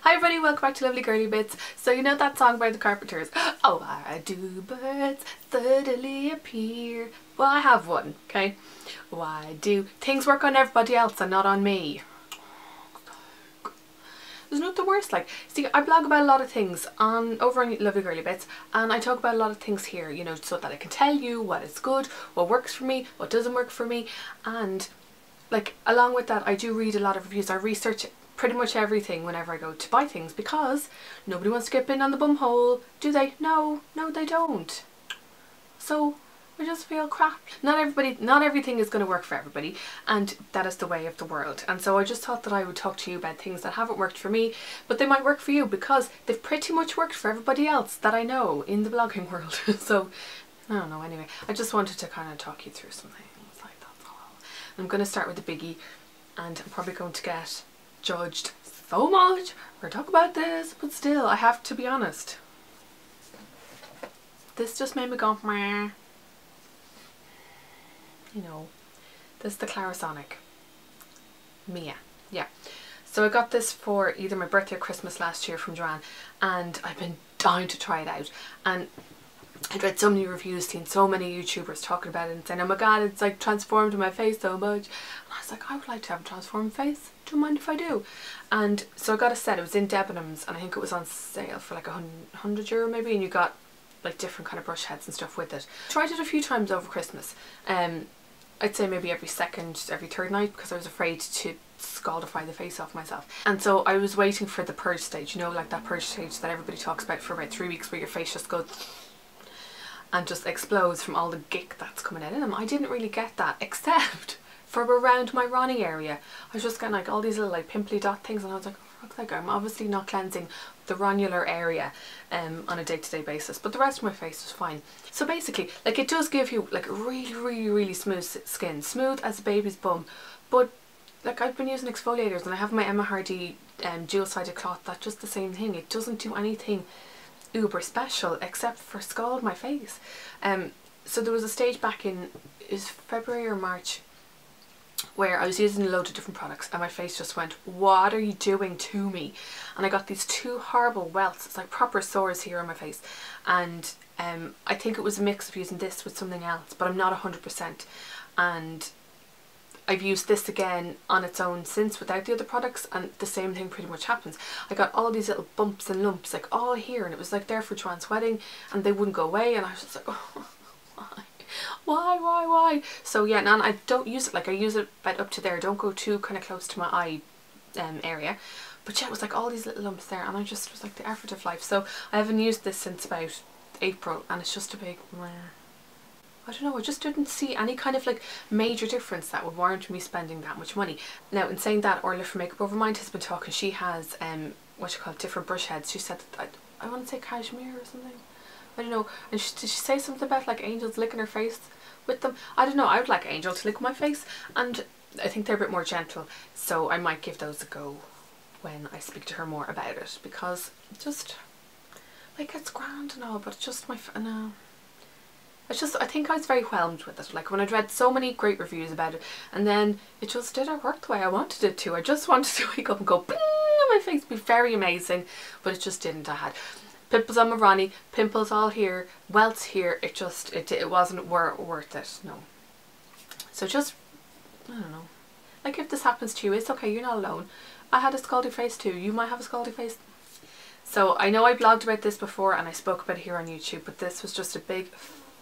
Hi everybody, welcome back to Lovely Girlie Bits. So you know that song by the Carpenters? Oh, why do birds suddenly appear? Well, I have one, okay? Why do things work on everybody else and not on me? There's nothing worse. Like, see, I blog about a lot of things over on Lovely Girlie Bits, and I talk about a lot of things here, you know, so that I can tell you what is good, what works for me, what doesn't work for me, and like along with that I do read a lot of reviews. I research pretty much everything whenever I go to buy things because nobody wants to get bitten on the bum hole, do they? No, they don't. So I just feel crap. Not everything is going to work for everybody, and that is the way of the world. And so I just thought that I would talk to you about things that haven't worked for me, but they might work for you because they've pretty much worked for everybody else that I know in the blogging world. So I don't know, anyway, I just wanted to kind of talk you through some things like that. I'm going to start with the biggie, and I'm probably going to get judged so much for talking about this, but still, I have to be honest. This just made me go, meh. You know, this is the Clarisonic Mia. Yeah. So I got this for either my birthday or Christmas last year from Joanne, and I've been dying to try it out. And I'd read so many reviews, seen so many YouTubers talking about it and saying, oh my god, it's like transformed my face so much. And I was like, I would like to have a transformed face. Do you mind if I do? And so I got a set. It was in Debenhams, and I think it was on sale for like €100 maybe, and you got like different kind of brush heads and stuff with it. Tried it a few times over Christmas. I'd say maybe every third night, because I was afraid to scaldify the face off myself. And so I was waiting for the purge stage, you know, like that purge stage that everybody talks about for about 3 weeks, where your face just goes and just explodes from all the gick that's coming out in them. I didn't really get that, except for around my Ronnie area. I was just getting like all these little like pimply dot things, and I was like, oh, fuck, like I'm obviously not cleansing the ronular area on a day-to-day basis, but the rest of my face was fine. So basically, like, it does give you like really smooth skin, smooth as a baby's bum, but like I've been using exfoliators, and I have my Emma Hardy dual-sided cloth that's just the same thing. It doesn't do anything uber special except for scald my face. So there was a stage back in, is February or March, where I was using a load of different products and my face just went, what are you doing to me? And I got these 2 horrible welts. It's like proper sores here on my face, and I think it was a mix of using this with something else, but I'm not 100%. And I've used this again on its own since without the other products, and the same thing pretty much happens. I got all these little bumps and lumps like all here, and it was like there for Joanne's wedding, and they wouldn't go away, and I was just like, oh, why? So yeah, and I don't use it, like I use it about up to there. Don't go too kind of close to my eye area. But yeah, it was like all these little lumps there, and I just was like, the effort of life. So I haven't used this since about April, and it's just a big meh. I don't know, I just didn't see any kind of like major difference that would warrant me spending that much money. Now, in saying that, Orla from Makeup Over Mind has been talking. She has what you call different brush heads. She said that, I want to say cashmere or something, I don't know. And did she say something about like angels licking her face with them? I don't know, I would like Angel to lick my face, and I think they're a bit more gentle, so I might give those a go when I speak to her more about it, because just like, it's grand and all, but it's just no. It's just, I think I was very whelmed with it. Like when I'd read so many great reviews about it, and then it just didn't work the way I wanted it to. I just wanted to wake up and go bing on my face, be very amazing, but it just didn't. I had pimples on my Ronnie, pimples all here, welts here. It wasn't worth it, no. So just, I don't know. Like, if this happens to you, it's okay, you're not alone. I had a scaldy face too. You might have a scaldy face. So I know I blogged about this before and I spoke about it here on YouTube, but this was just a big,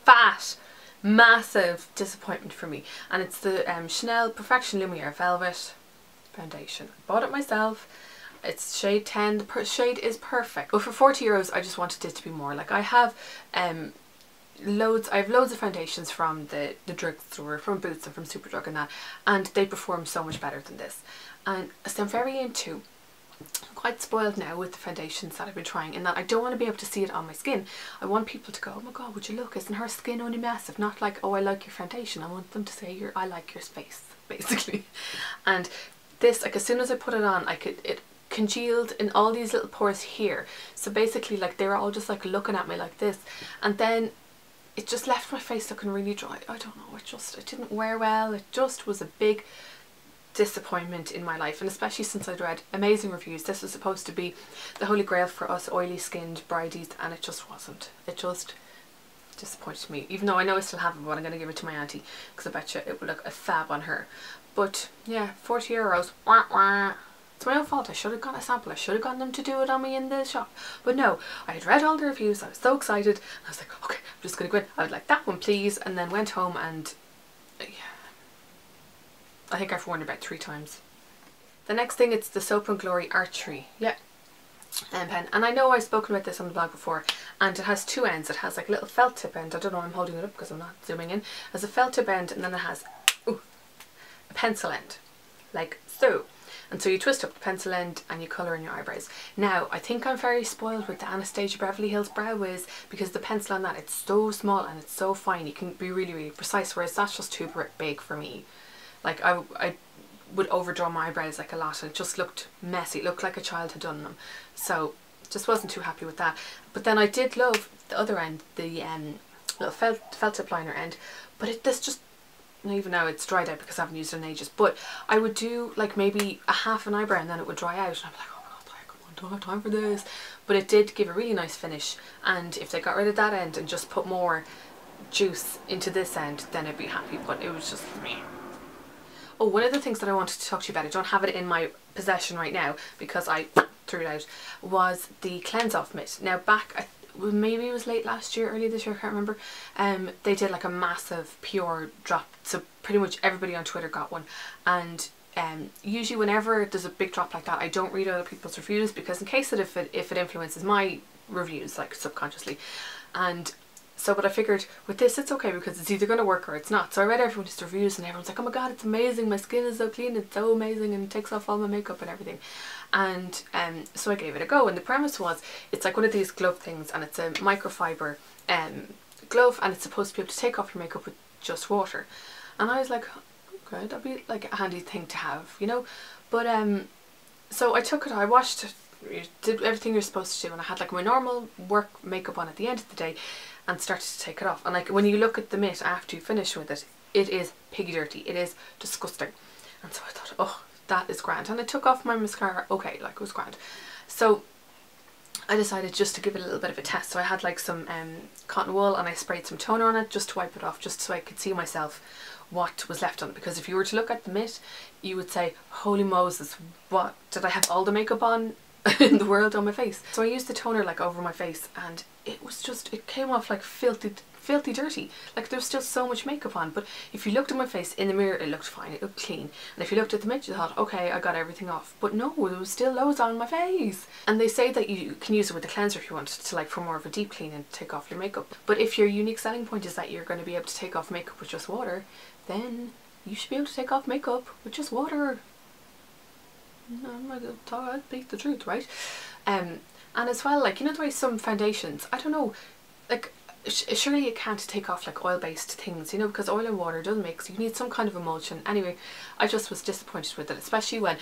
fat, massive disappointment for me. And it's the Chanel Perfection Lumiere Velvet Foundation. I bought it myself. It's shade 10, the shade is perfect, but for €40 I just wanted it to be more. Like, I have loads of foundations from the drugstore, from Boots and from Superdrug and that, and they perform so much better than this. And so I'm very into, I'm quite spoiled now with the foundations that I've been trying, in that I don't want to be able to see it on my skin. I want people to go, oh my god, would you look, isn't her skin only massive? Not like, oh, I like your foundation. I want them to say, I like your face, basically. And this, like, as soon as I put it on, it congealed in all these little pores here. So basically, like, they were all just like looking at me like this, and then it just left my face looking really dry. I don't know, it didn't wear well. It just was a big disappointment in my life, and especially since I'd read amazing reviews. This was supposed to be the holy grail for us oily skinned bridies, and it just wasn't. It just disappointed me, even though I know I still have it, but I'm going to give it to my auntie because I bet you it would look a fab on her. But yeah, 40 euros. Wah, wah. It's my own fault. I should have got a sample. I should have gotten them to do it on me in the shop. But no, I had read all the reviews. I was so excited. I was like, okay, I'm just going to go in. I would like that one, please. And then went home and yeah, I think I've worn it about 3 times. The next thing, it's the Soap and Glory Archery. Yeah. Pen. And I know I've spoken about this on the blog before, and it has 2 ends. It has like a little felt tip end. I don't know, I'm holding it up because I'm not zooming in. It has a felt tip end, and then it has a pencil end, like so. And so you twist up the pencil end and you colour in your eyebrows. Now, I think I'm very spoiled with the Anastasia Beverly Hills Brow Wiz, because the pencil on that, it's so small and it's so fine. You can be really, really precise, whereas that's just too big for me. Like, I would overdraw my eyebrows like a lot, and it just looked messy. It looked like a child had done them. So, just wasn't too happy with that. But then I did love the other end, the little felt tip liner end. But this just, even now it's dried out because I haven't used it in ages, but I would do like maybe a half an eyebrow and then it would dry out, and I'd be like, oh my god, come on, don't have time for this. But it did give a really nice finish, and if they got rid of that end and just put more juice into this end, then I'd be happy. But it was just me. Oh, one of the things that I wanted to talk to you about, I don't have it in my possession right now because I threw it out, was the Cleanse Off mitt. Now back, maybe it was late last year, early this year, I can't remember, they did like a massive PR drop, so pretty much everybody on Twitter got one. And usually whenever there's a big drop like that, I don't read other people's reviews, because in case that if it influences my reviews, like subconsciously. And so, but I figured with this it's okay, because it's either going to work or it's not. So I read everyone's reviews and everyone's like, oh my god, it's amazing, my skin is so clean, it's so amazing, and it takes off all my makeup and everything. And so I gave it a go, and the premise was, it's like one of these glove things, and it's a microfiber glove, and it's supposed to be able to take off your makeup with just water. And I was like, okay, that'd be like a handy thing to have, you know. But so I took it, I washed it, did everything you're supposed to do, and I had like my normal work makeup on at the end of the day, and started to take it off. And like when you look at the mitt after you finish with it, it is piggy dirty, it is disgusting. And so I thought, oh, that is grand. And I took off my mascara, okay, like it was grand. So I decided just to give it a little bit of a test. So I had like some cotton wool, and I sprayed some toner on it just to wipe it off, just so I could see myself what was left on it. Because if you were to look at the mitt, you would say, holy Moses, what, did I have all the makeup on in the world on my face? So I used the toner like over my face, and it was just, it came off like filthy dirty. Like there was still so much makeup on, but if you looked at my face in the mirror, it looked fine, it looked clean. And if you looked at the mitt, you thought, okay, I got everything off. But no, there was still loads on my face. And they say that you can use it with a cleanser if you want to, like for more of a deep clean and take off your makeup. But if your unique selling point is that you're going to be able to take off makeup with just water, then you should be able to take off makeup with just water. I'm not gonna speak the truth, right? And as well, like, you know the way some foundations, I don't know, like surely you can't take off like oil-based things, you know, because oil and water doesn't mix. You need some kind of emulsion. Anyway, I just was disappointed with it, especially when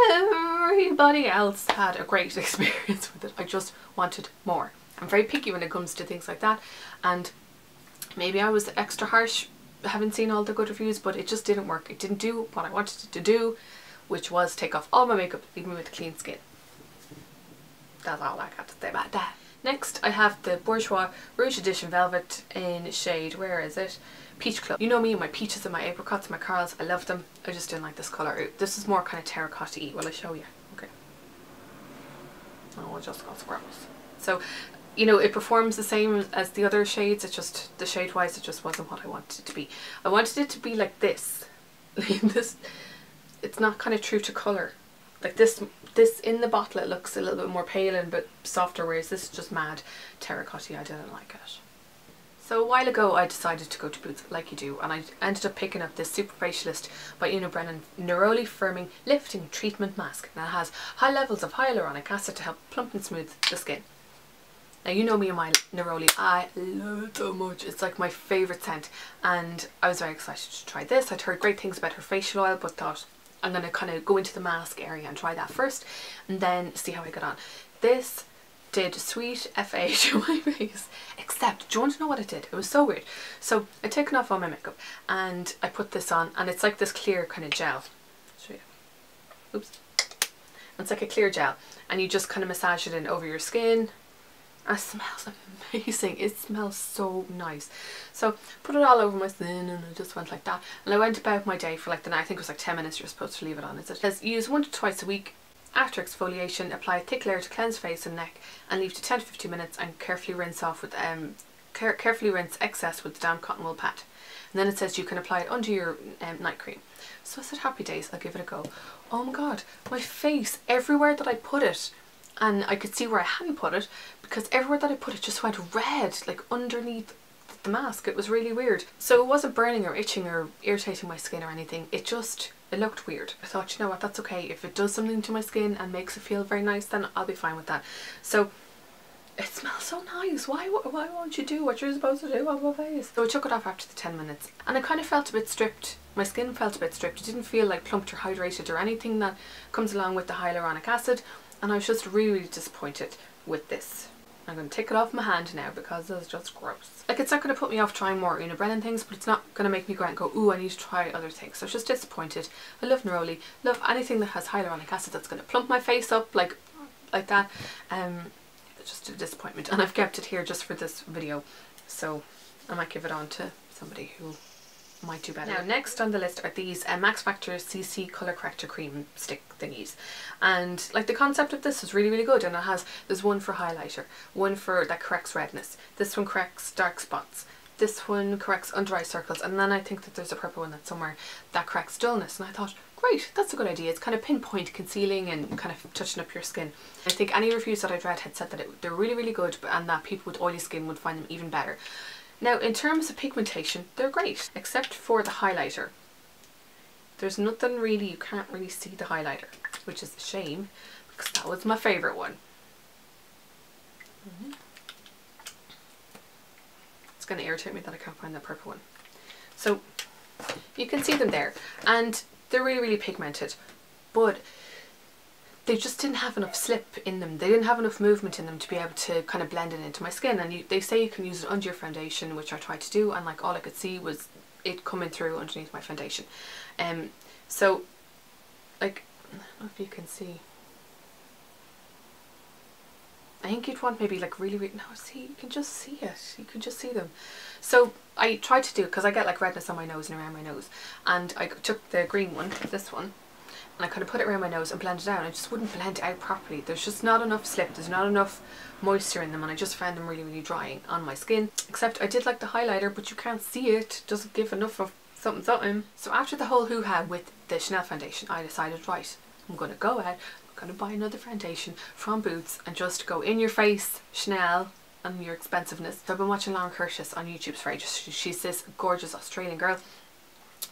everybody else had a great experience with it. I just wanted more. I'm very picky when it comes to things like that, and maybe I was extra harsh having seen all the good reviews, but it just didn't work. It didn't do what I wanted it to do, which was take off all my makeup, leave me with a clean skin. That's all I got to say about that. Next, I have the Bourjois Rouge Edition Velvet in shade, where is it? Peach Club. You know me, my peaches and my apricots, my corals, I love them. I just didn't like this colour. This is more kind of terracotta-y. Will I show you? Okay. Oh, it just got gross. So, you know, it performs the same as the other shades, it's just, the shade wise, it just wasn't what I wanted it to be. I wanted it to be like this. This, it's not kind of true to colour. Like this in the bottle, it looks a little bit more pale and a bit softer, whereas this is just mad terracotta. I didn't like it. So a while ago I decided to go to Boots, like you do, and I ended up picking up this Super Facialist by Brannon Neroli Firming Lifting Treatment Mask. Now it has high levels of hyaluronic acid to help plump and smooth the skin. Now you know me and my Neroli, I love it so much. It's like my favourite scent, and I was very excited to try this. I'd heard great things about her facial oil, but thought I'm going to kind of go into the mask area and try that first and then see how I got on. This did sweet FA to my face, except, do you want to know what it did? It was so weird. So I'd taken off all my makeup and I put this on, and it's like this clear kind of gel. I'll show you. Oops. It's like a clear gel, and you just kind of massage it in over your skin. And it smells amazing. It smells so nice. So put it all over my skin, and I just went like that. And I went about my day for like the night. I think it was like 10 minutes you're supposed to leave it on. It says use 1 to 2 times a week. After exfoliation, apply a thick layer to cleanse face and neck, and leave to 10 to 15 minutes, and carefully rinse off with carefully rinse excess with the damp cotton wool pad. And then it says you can apply it under your night cream. So I said happy days, I'll give it a go. Oh my god, my face, everywhere that I put it, and I could see where I hadn't put it, because everywhere that I put it just went red, like underneath the mask. It was really weird. So it wasn't burning or itching or irritating my skin or anything. It looked weird. I thought, you know what, that's okay. If it does something to my skin and makes it feel very nice, then I'll be fine with that. So it smells so nice. Why won't you do what you're supposed to do on my face? So I took it off after the 10 minutes, and I kind of felt a bit stripped. My skin felt a bit stripped. It didn't feel like plumped or hydrated or anything that comes along with the hyaluronic acid, and I was just really, really disappointed with this. I'm going to take it off my hand now because it's just gross. Like, it's not going to put me off trying more Brannon things, but it's not going to make me go out and go, ooh, I need to try other things. So I was just disappointed. I love Neroli, love anything that has hyaluronic acid that's going to plump my face up like that. It's just a disappointment, and I've kept it here just for this video, so I might give it on to somebody who might do better. Now, next on the list are these Max Factor CC Colour Corrector Cream Stick thingies, and like the concept of this is really, really good. And there's one for highlighter, one for that corrects redness, this one corrects dark spots, this one corrects under eye circles, and then I think that there's a purple one that's somewhere that corrects dullness. And I thought, great, that's a good idea. It's kind of pinpoint concealing and kind of touching up your skin. I think any reviews that I'd read had said that they're really, really good, and that people with oily skin would find them even better. Now, in terms of pigmentation, they're great, except for the highlighter. There's nothing really, you can't really see the highlighter, which is a shame, because that was my favourite one. It's going to irritate me that I can't find that purple one. So, you can see them there, and they're really, really pigmented, but they just didn't have enough slip in them. They didn't have enough movement in them to be able to kind of blend it into my skin. And they say you can use it under your foundation, which I tried to do, and like all I could see was it coming through underneath my foundation. So like, I don't know if you can see. I think you'd want maybe like really, really, no, see, you can just see it. You can just see them. So I tried to do it because I get like redness on my nose and around my nose, and I took the green one, this one, and I kind of put it around my nose and blended it out, and it just wouldn't blend out properly. There's just not enough slip, there's not enough moisture in them, and I just found them really, really drying on my skin. Except I did like the highlighter, but you can't see it, doesn't give enough of something. So after the whole hoo-ha with the Chanel foundation, I decided, right, I'm going to go out, I'm going to buy another foundation from Boots and just go in your face Chanel and your expensiveness. So I've been watching Lauren Curtis on YouTube for ages. She's this gorgeous Australian girl,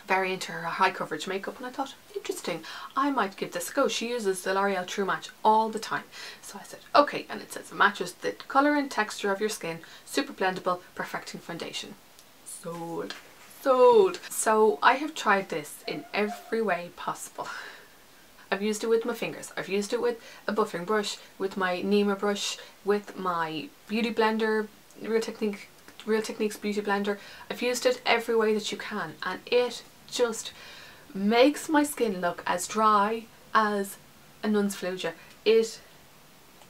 very into her high coverage makeup, and I thought, interesting, I might give this a go. She uses the L'Oreal True Match all the time, so I said okay, and it says it matches the colour and texture of your skin, super blendable, perfecting foundation. Sold. So I have tried this in every way possible. I've used it with my fingers, I've used it with a buffing brush, with my Nema brush, with my beauty blender, Real Techniques beauty blender. I've used it every way that you can, and it just makes my skin look as dry as a nun's fluja. Do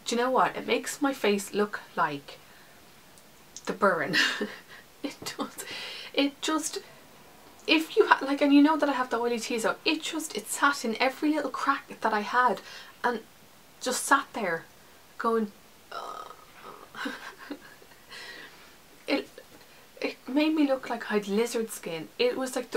you know what? It makes my face look like the burn. It does. It just, if you like, and you know that I have the oily T-zone, it sat in every little crack that I had, and just sat there going, it made me look like I had lizard skin. It was like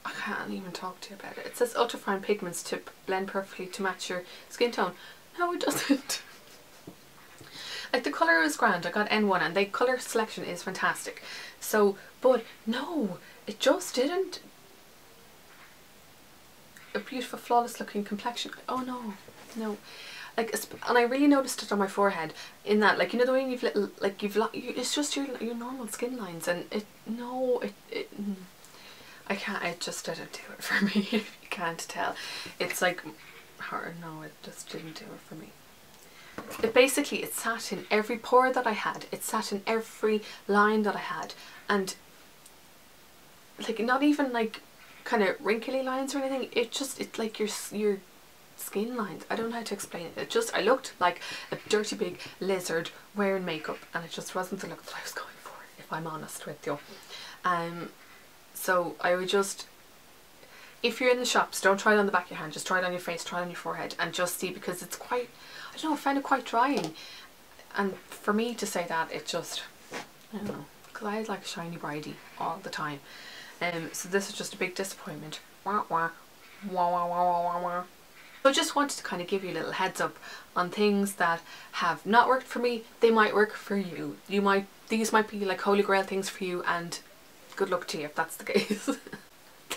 I can't even talk to you about it. It says ultrafine pigments to blend perfectly to match your skin tone. No, it doesn't. Like, the colour is grand. I got N1 and the colour selection is fantastic. So, but no, it just didn't. A beautiful, flawless looking complexion. Oh no. Like, and I really noticed it on my forehead, in that, like, you know, the way it's just your normal skin lines, and I can't, it just didn't do it for me. If you can't tell, it's like, no, it just didn't do it for me. It sat in every pore that I had, it sat in every line that I had, and like, not even like kind of wrinkly lines or anything. It's like your skin lines. I don't know how to explain it. I looked like a dirty big lizard wearing makeup, and it just wasn't the look that I was going for, if I'm honest with you. So I would just, if you're in the shops, don't try it on the back of your hand, just try it on your face, try it on your forehead, and just see, because it's quite, I don't know, I find it quite drying. And for me to say that, it just, I don't know, because I like shiny bridey all the time. So this is just a big disappointment. Wah, wah. Wah, wah, wah, wah, wah, wah. So I just wanted to kind of give you a little heads up on things that have not worked for me. They might work for you. These might be like holy grail things for you, and good luck to you if that's the case.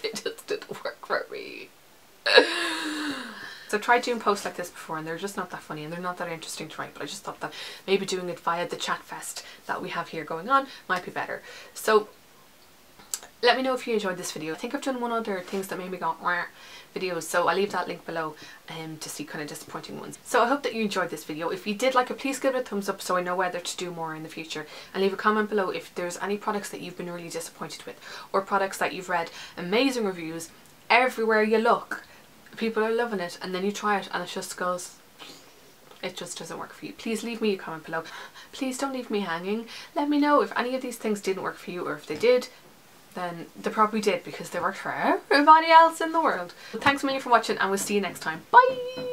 They just didn't work for me. So I've tried doing posts like this before, and they're just not that funny, and they're not that interesting to write, but I just thought that maybe doing it via the chat fest that we have here going on might be better. So let me know if you enjoyed this video. I think I've done one other things that made me go wah videos, so I'll leave that link below to see kind of disappointing ones. So I hope that you enjoyed this video. If you did like it, please give it a thumbs up so I know whether to do more in the future, and leave a comment below if there's any products that you've been really disappointed with, or products that you've read amazing reviews everywhere you look, people are loving it, and then you try it and it just goes, it just doesn't work for you. Please leave me a comment below. Please don't leave me hanging. Let me know if any of these things didn't work for you, or if they did, then they probably did, because they worked for everybody else in the world. Thanks a million for watching, and we'll see you next time. Bye!